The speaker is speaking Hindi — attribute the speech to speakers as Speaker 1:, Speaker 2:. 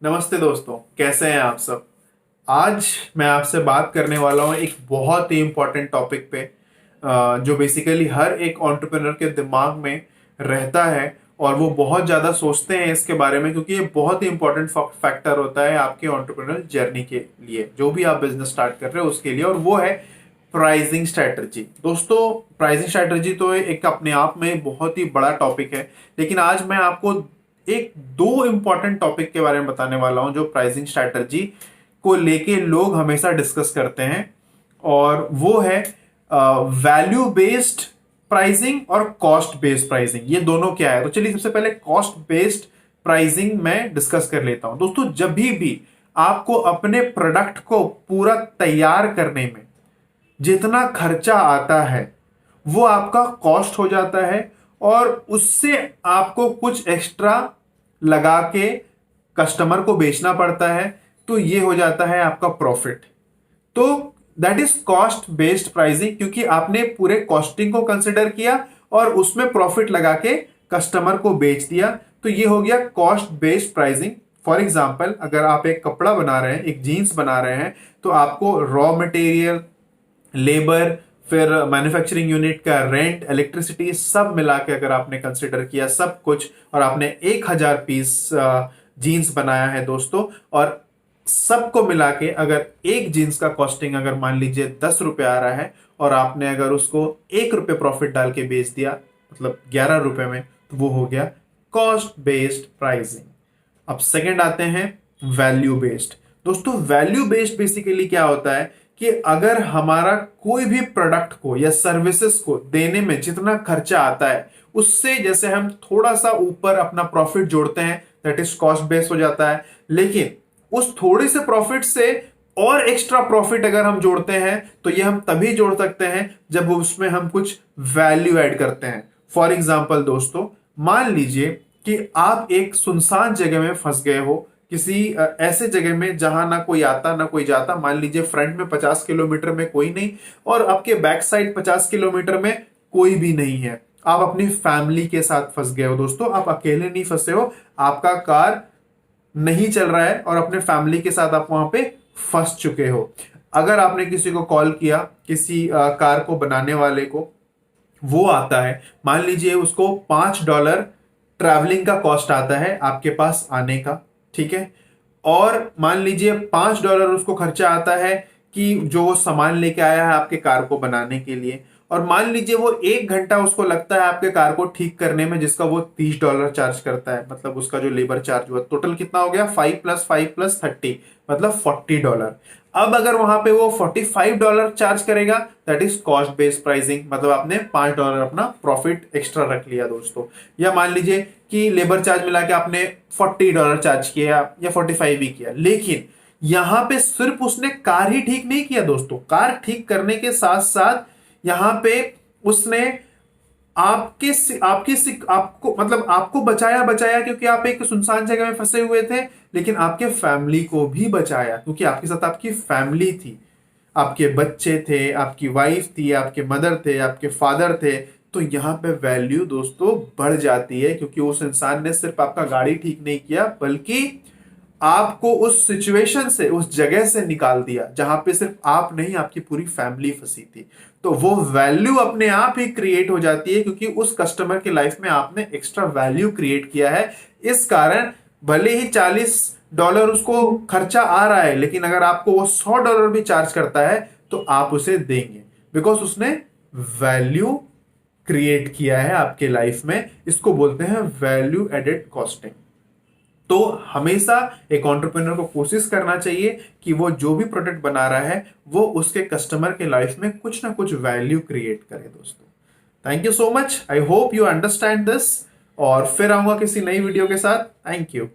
Speaker 1: नमस्ते दोस्तों, कैसे हैं आप सब। आज मैं आपसे बात करने वाला हूं एक बहुत ही इम्पोर्टेंट टॉपिक पे, जो बेसिकली हर एक एंटरप्रेन्योर के दिमाग में रहता है और वो बहुत ज़्यादा सोचते हैं इसके बारे में, क्योंकि ये बहुत ही इंपॉर्टेंट फैक्टर होता है आपके एंटरप्रेन्योर जर्नी के लिए, जो भी आप बिजनेस स्टार्ट कर रहे हो उसके लिए, और वो है प्राइसिंग स्ट्रैटेजी। दोस्तों, प्राइसिंग स्ट्रैटेजी तो एक अपने आप में बहुत ही बड़ा टॉपिक है, लेकिन आज मैं आपको एक दो इंपॉर्टेंट टॉपिक के बारे में बताने वाला हूं जो प्राइसिंग स्ट्रैटेजी को लेके लोग हमेशा डिस्कस करते हैं, और वो है वैल्यू बेस्ड प्राइसिंग और कॉस्ट बेस्ड प्राइसिंग। ये दोनों क्या है, तो चलिए सबसे पहले कॉस्ट बेस्ड प्राइसिंग में डिस्कस कर लेता हूं। दोस्तों, जब भी आपको अपने प्रोडक्ट को पूरा तैयार करने में जितना खर्चा आता है वो आपका कॉस्ट हो जाता है, और उससे आपको कुछ एक्स्ट्रा लगा के कस्टमर को बेचना पड़ता है, तो ये हो जाता है आपका प्रॉफिट। तो that is cost based pricing, क्योंकि आपने पूरे कॉस्टिंग को कंसिडर किया और उसमें प्रॉफिट लगा के कस्टमर को बेच दिया, तो ये हो गया cost based pricing. For example, अगर आप एक कपड़ा बना रहे हैं, एक जीन्स बना रहे हैं, तो आपको रॉ मटेरियल, लेबर, फिर मैन्युफैक्चरिंग यूनिट का रेंट, इलेक्ट्रिसिटी, सब मिला के अगर आपने कंसिडर किया सब कुछ, और आपने 1,000 पीस जीन्स बनाया है दोस्तों, और सबको मिला के अगर एक जीन्स का कॉस्टिंग अगर मान लीजिए 10 रुपए आ रहा है, और आपने अगर उसको 1 रुपए प्रॉफिट डाल के बेच दिया, मतलब 11 रुपए में, तो वो हो गया कॉस्ट बेस्ड प्राइसिंग। अब सेकंड आते हैं वैल्यू बेस्ड। दोस्तों, वैल्यू बेस्ड बेसिकली क्या होता है कि अगर हमारा कोई भी प्रोडक्ट को या सर्विसेज को देने में जितना खर्चा आता है, उससे जैसे हम थोड़ा सा ऊपर अपना प्रॉफिट जोड़ते हैं, दैट इज कॉस्ट बेस्ड हो जाता है। लेकिन उस थोड़े से प्रॉफिट से और एक्स्ट्रा प्रॉफिट अगर हम जोड़ते हैं, तो ये हम तभी जोड़ सकते हैं जब उसमें हम कुछ वैल्यू ऐड करते हैं। फॉर एग्जाम्पल दोस्तों, मान लीजिए कि आप एक सुनसान जगह में फंस गए हो, किसी ऐसे जगह में जहां ना कोई आता ना कोई जाता। मान लीजिए फ्रंट में 50 किलोमीटर में कोई नहीं, और आपके बैक साइड 50 किलोमीटर में कोई भी नहीं है। आप अपनी फैमिली के साथ फंस गए हो दोस्तों, आप अकेले नहीं फंसे हो, आपका कार नहीं चल रहा है और अपने फैमिली के साथ आप वहां पे फंस चुके हो। अगर आपने किसी को कॉल किया, किसी कार को बनाने वाले को, वो आता है, मान लीजिए उसको $5 ट्रैवलिंग का कॉस्ट आता है आपके पास आने का, ठीक है। और मान लीजिए $5 उसको खर्चा आता है कि जो वो सामान लेके आया है आपके कार को बनाने के लिए, और मान लीजिए वो 1 घंटा उसको लगता है आपके कार को ठीक करने में, जिसका वो $30 चार्ज करता है। मतलब उसका जो लेबर चार्ज हुआ, टोटल कितना हो गया, 5 + 5 + 30, मतलब $40। अब अगर वहां पे वो $45 चार्ज करेगा, that is cost based pricing, मतलब आपने $5 अपना प्रॉफिट एक्स्ट्रा रख लिया दोस्तों। या मान लीजिए कि लेबर चार्ज मिला के आपने $40 चार्ज किया या 45 भी किया, लेकिन यहां पे सिर्फ उसने कार ही ठीक नहीं किया दोस्तों, कार ठीक करने के साथ साथ यहां पे उसने आपके आपकी आपको मतलब आपको बचाया बचाया, क्योंकि आप एक सुनसान जगह में फंसे हुए थे, लेकिन आपके फैमिली को भी बचाया, क्योंकि आपके साथ आपकी फैमिली थी, आपके बच्चे थे, आपकी वाइफ थी, आपके मदर थे, आपके फादर थे। तो यहाँ पे वैल्यू दोस्तों बढ़ जाती है, क्योंकि उस इंसान ने सिर्फ आपका गाड़ी ठीक नहीं किया, बल्कि आपको उस सिचुएशन से, उस जगह से निकाल दिया जहां पे सिर्फ आप नहीं, आपकी पूरी फैमिली फंसी थी। तो वो वैल्यू अपने आप ही क्रिएट हो जाती है, क्योंकि उस कस्टमर की लाइफ में आपने एक्स्ट्रा वैल्यू क्रिएट किया है। इस कारण भले ही $40 उसको खर्चा आ रहा है, लेकिन अगर आपको वो $100 भी चार्ज करता है तो आप उसे देंगे, बिकॉज उसने वैल्यू क्रिएट किया है आपके लाइफ में। इसको बोलते हैं वैल्यू एडेड कॉस्टिंग। तो हमेशा एक एंटरप्रेन्योर को कोशिश करना चाहिए कि वो जो भी प्रोडक्ट बना रहा है वो उसके कस्टमर के लाइफ में कुछ ना कुछ वैल्यू क्रिएट करे दोस्तों। Thank you so much, I hope you understand this, और फिर आऊंगा किसी नई वीडियो के साथ। Thank you.